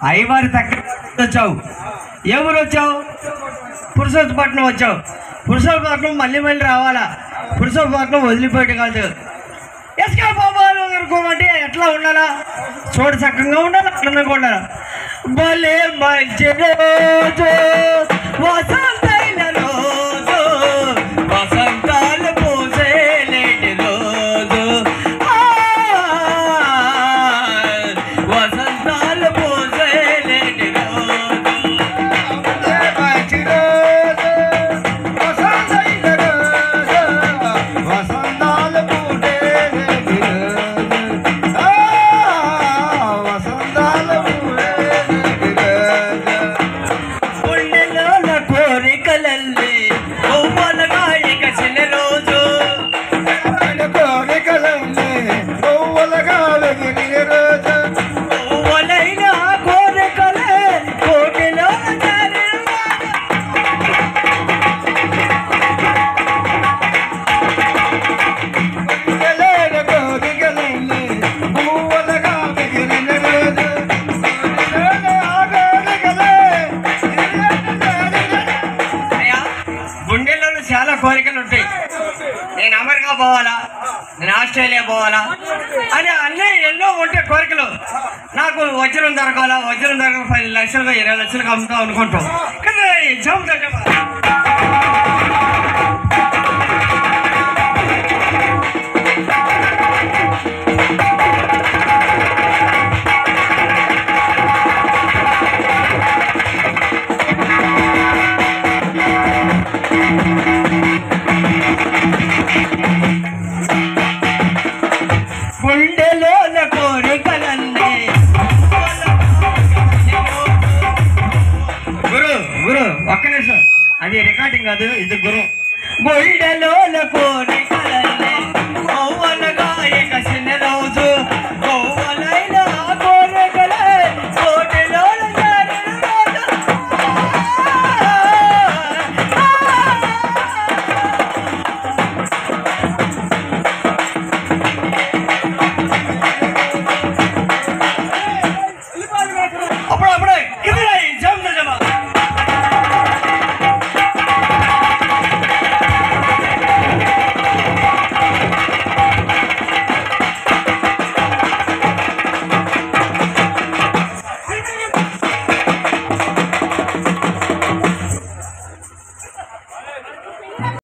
అయ్యవారి దగ్గర వచ్చావు. ఏ ఊరు వచ్చావు? పురుషోత్తపట్నం వచ్చావు. పురుషోత్తపట్నం మళ్ళీ రావాలా? పురుషోత్తపట్నం వదిలిపోయేది కాదు. ఎస్కే బాబాలు అనుకోమంటే ఎట్లా ఉండాలా? చూడు చక్కగా ఉండాలి, ఆనందంగా ఉండాలి. భలే మంచి రోజు వసంతైన రోజు, వసంతాలు పూసేలేటి రోజు, వసంతాలు పూసేలేటి రోజు. మంచి రోజు వసంతైన రోజు, వసంతాలు పూసేలేటి రోజు, వసంతాలు పూసేలేటి రోజు. గుండెలోన కోరికలల్లి పువ్వులుగా ఎగసిన రోజు, కోరికలల్లి పువ్వులుగా ఎగిరిన రోజు, పువ్వులైన కోరికలే కోటిలో జారిన రోజు. గుండెలోన కోరికలల్లి పువ్వులుగా ఎగిరిన రోజు, గుండెల్లో చాలా కోరికలు ఉంటాయి. నేను అమెరికా పోవాలా, నేను ఆస్ట్రేలియా పోవాలా అని అన్నీ ఎన్నో ఉంటాయి కోరికలు. నాకు వజ్రం దొరకాలా, వజ్రం దొరక 10 లక్షలుగా 20 లక్షలుగా అమ్ముతాం అనుకుంటాం. కానీ ఎగ్జామ్ గుండెలోన కోరికలన్నీ గురు ఒక్క నిమిషం, అది రికార్డింగ్ కాదు, ఇది గురు. గుండెలోన కోరికలన్నీ